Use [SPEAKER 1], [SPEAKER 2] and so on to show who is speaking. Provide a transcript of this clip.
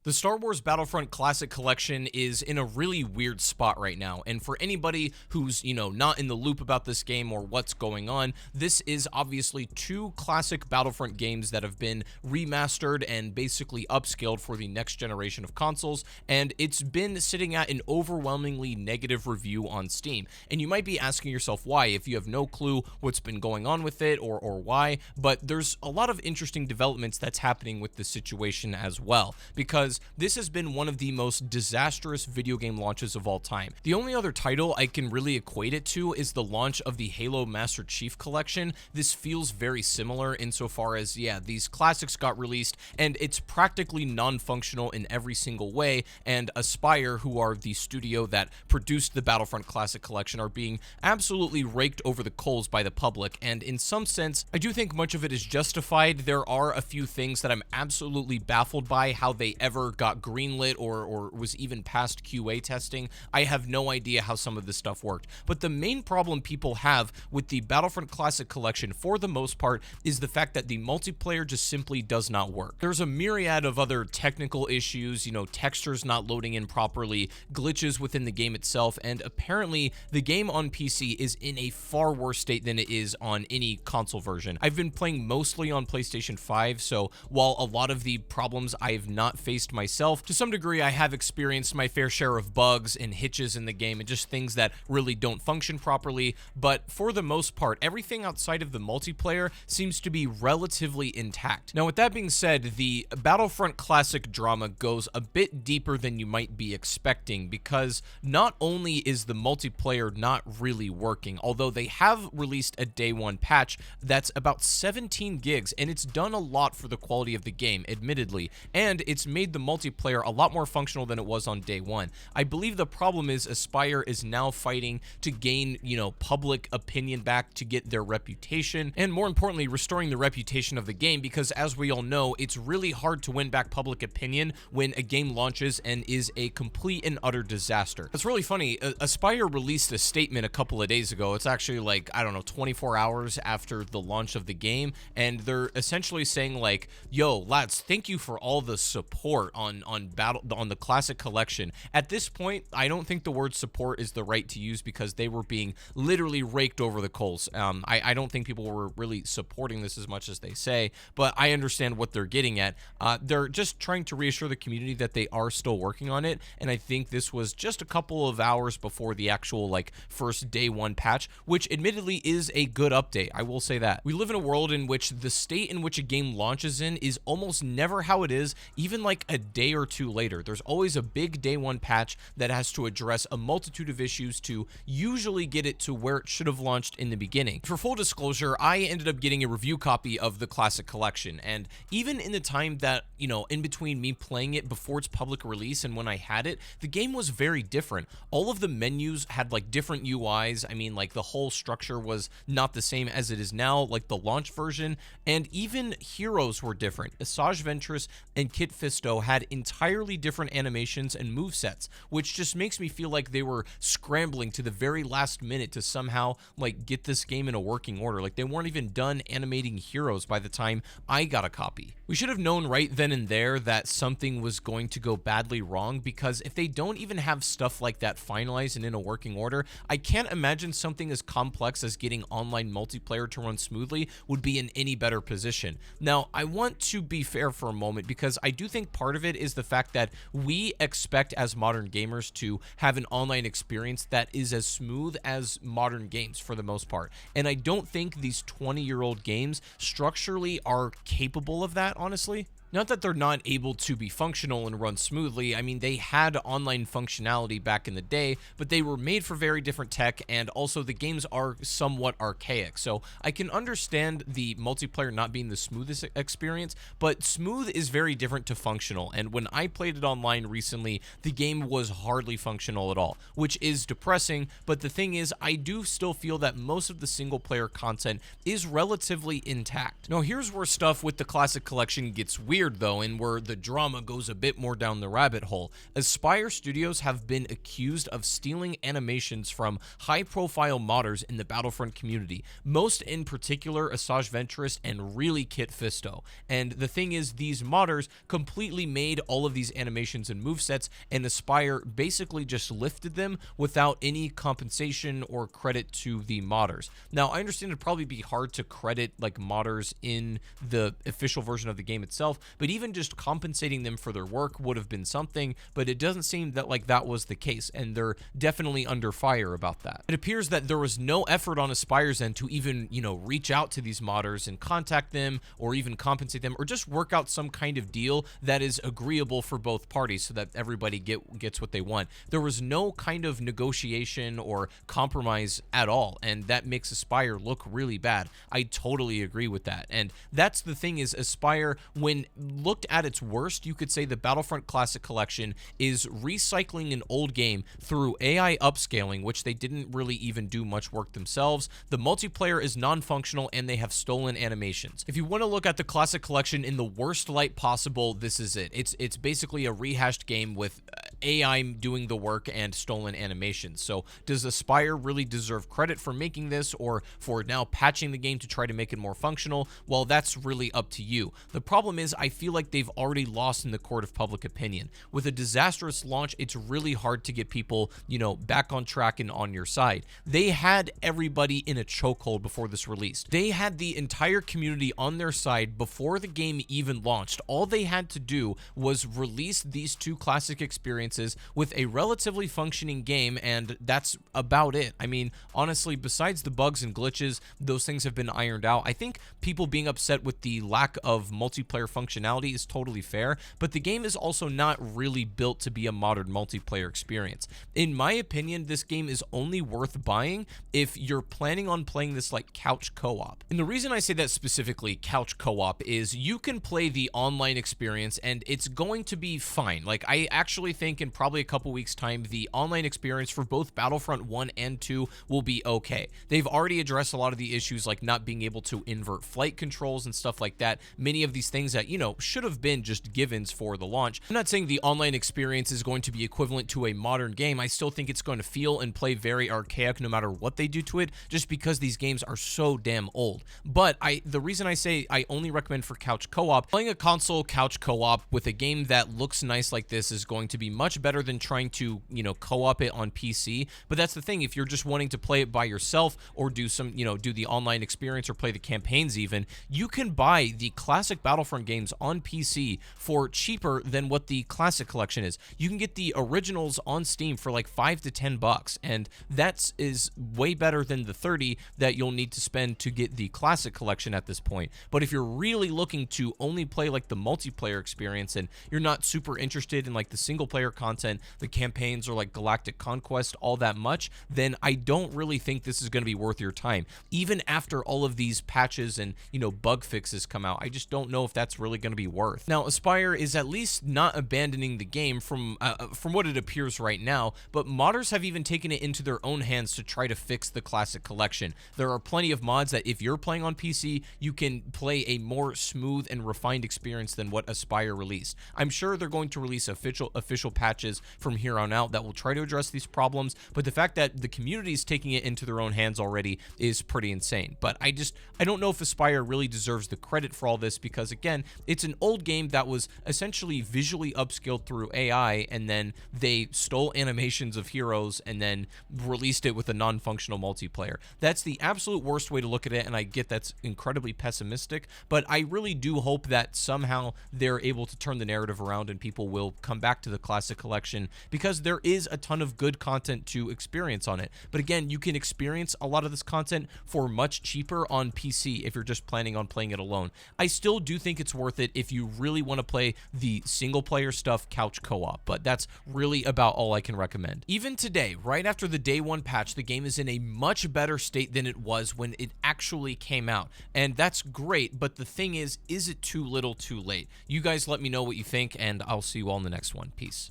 [SPEAKER 1] The Star Wars Battlefront Classic collection is in a really weird spot right now, and for anybody who's, not in the loop about this game or what's going on, this is obviously two classic Battlefront games that have been remastered and basically upscaled for the next generation of consoles, and it's been sitting at an overwhelmingly negative review on Steam. And you might be asking yourself why, if you have no clue what's been going on with it or why, but there's a lot of interesting developments that's happening with this situation as well, because this has been one of the most disastrous video game launches of all time. The only other title I can really equate it to is the launch of the Halo Master Chief Collection. This feels very similar insofar as, these classics got released, and it's practically non-functional in every single way, and Aspyr, who are the studio that produced the Battlefront Classic Collection, are being absolutely raked over the coals by the public, and in some sense, I do think much of it is justified. There are a few things that I'm absolutely baffled by, how they ever got greenlit or was even past QA testing. I have no idea how some of this stuff worked. But the main problem people have with the Battlefront Classic Collection, for the most part, is the fact that the multiplayer just simply does not work. There's a myriad of other technical issues, textures not loading in properly, glitches within the game itself, and apparently the game on PC is in a far worse state than it is on any console version. I've been playing mostly on PlayStation 5, so while a lot of the problems I've not faced myself, to some degree I have experienced my fair share of bugs and hitches in the game and just things that really don't function properly, but for the most part, everything outside of the multiplayer seems to be relatively intact. Now, with that being said, the Battlefront Classic drama goes a bit deeper than you might be expecting, because not only is the multiplayer not really working, although they have released a day one patch that's about 17 gigs, and it's done a lot for the quality of the game, admittedly, and it's made the multiplayer a lot more functional than it was on day one. I believe the problem is Aspyr is now fighting to gain, public opinion back, to get their reputation, and more importantly, restoring the reputation of the game, because as we all know, it's really hard to win back public opinion when a game launches and is a complete and utter disaster. It's really funny, Aspyr released a statement a couple of days ago. It's actually 24 hours after the launch of the game, and they're essentially saying yo, lads, thank you for all the support on the Classic Collection. At this point, I don't think the word support is the right to use, because they were being literally raked over the coals. I don't think people were really supporting this as much as they say, but I understand what they're getting at. They're just trying to reassure the community that they are still working on it, and I think this was just a couple of hours before the actual first day one patch, which admittedly is a good update. I will say that. We live in a world in which the state in which a game launches in is almost never how it is, even a day or two later. There's always a big day one patch that has to address a multitude of issues to usually get it to where it should have launched in the beginning. For full disclosure, I ended up getting a review copy of the Classic Collection, and even in the time that, in between me playing it before its public release and when I had it, the game was very different. All of the menus had different UIs. I mean, the whole structure was not the same as it is now, the launch version, and even heroes were different. Asajj Ventress and Kit Fisto had entirely different animations and movesets, which just makes me feel like they were scrambling to the very last minute to somehow get this game in a working order. They weren't even done animating heroes by the time I got a copy. We should have known right then and there that something was going to go badly wrong, because if they don't even have stuff like that finalized and in a working order, I can't imagine something as complex as getting online multiplayer to run smoothly would be in any better position. Now, I want to be fair for a moment, because I do think part of it is the fact that we expect as modern gamers to have an online experience that is as smooth as modern games for the most part. And I don't think these 20-year-old games structurally are capable of that, honestly. Not that they're not able to be functional and run smoothly. I mean, they had online functionality back in the day, but they were made for very different tech, and also the games are somewhat archaic. So I can understand the multiplayer not being the smoothest experience, but smooth is very different to functional. And when I played it online recently, the game was hardly functional at all, which is depressing. But the thing is, I do still feel that most of the single-player content is relatively intact. Now, here's where stuff with the Classic Collection gets weird, weird though, and where the drama goes a bit more down the rabbit hole. Aspyr Studios have been accused of stealing animations from high-profile modders in the Battlefront community, most in particular Asajj Ventress and really Kit Fisto. And the thing is, these modders completely made all of these animations and movesets, and Aspyr basically just lifted them without any compensation or credit to the modders. Now, I understand it'd probably be hard to credit like modders in the official version of the game itself, but even just compensating them for their work would have been something, but it doesn't seem that like that was the case, and they're definitely under fire about that. It appears that there was no effort on Aspyr's end to even, reach out to these modders and contact them or even compensate them or just work out some kind of deal that is agreeable for both parties so that everybody gets what they want. There was no kind of negotiation or compromise at all, and that makes Aspyr look really bad. I totally agree with that. And that's the thing is, Aspyr, when looked at its worst, you could say the Battlefront Classic collection is recycling an old game through AI upscaling, which they didn't really even do much work themselves. The multiplayer is non-functional, and they have stolen animations. If you want to look at the Classic collection in the worst light possible, this is it. It's basically a rehashed game with AI doing the work and stolen animations. So does Aspyr really deserve credit for making this or for now patching the game to try to make it more functional? Well, that's really up to you. The problem is I feel like they've already lost in the court of public opinion. With a disastrous launch, it's really hard to get people, back on track and on your side. They had everybody in a chokehold before this released. They had the entire community on their side before the game even launched. All they had to do was release these two classic experiences with a relatively functioning game, and that's about it. I mean, honestly, besides the bugs and glitches, those things have been ironed out. I think people being upset with the lack of multiplayer functionality is totally fair, but the game is also not really built to be a modern multiplayer experience. In my opinion, this game is only worth buying if you're planning on playing this like couch co-op. And the reason I say that specifically couch co-op is you can play the online experience and it's going to be fine. Like, I actually think in probably a couple weeks time, the online experience for both Battlefront 1 and 2 will be okay. They've already addressed a lot of the issues like not being able to invert flight controls and stuff like that. Many of these things that, should have been just givens for the launch. I'm not saying the online experience is going to be equivalent to a modern game. I still think it's going to feel and play very archaic no matter what they do to it, just because these games are so damn old. But the reason I say I only recommend for couch co-op, playing a console couch co-op with a game that looks nice like this is going to be much better than trying to, co-op it on PC. But that's the thing, if you're just wanting to play it by yourself or do some, do the online experience or play the campaigns even, you can buy the classic Battlefront games on PC for cheaper than what the Classic collection is. You can get the originals on Steam for like $5 to $10, and that is way better than the $30 that you'll need to spend to get the Classic collection at this point. But if you're really looking to only play like the multiplayer experience and you're not super interested in like the single player content, the campaigns, or like Galactic Conquest all that much, then I don't really think this is going to be worth your time. Even after all of these patches and, bug fixes come out, I just don't know if that's really going to be worth. Now, Aspyr is at least not abandoning the game from what it appears right now, but modders have even taken it into their own hands to try to fix the Classic collection. There are plenty of mods that if you're playing on PC, you can play a more smooth and refined experience than what Aspyr released. I'm sure they're going to release official patches from here on out that will try to address these problems, but the fact that the community is taking it into their own hands already is pretty insane. But I don't know if Aspyr really deserves the credit for all this, because again, it's an old game that was essentially visually upscaled through AI, and then they stole animations of heroes and then released it with a non-functional multiplayer. That's the absolute worst way to look at it, and I get that's incredibly pessimistic, but I really do hope that somehow they're able to turn the narrative around and people will come back to the Classic collection, because there is a ton of good content to experience on it. But again, you can experience a lot of this content for much cheaper on PC if you're just planning on playing it alone. I still do think it's worth it if you really want to play the single player stuff couch co-op, but that's really about all I can recommend. Even today, right after the day one patch, the game is in a much better state than it was when it actually came out, and that's great, but the thing is it too little too late? You guys let me know what you think, and I'll see you all in the next one. Peace.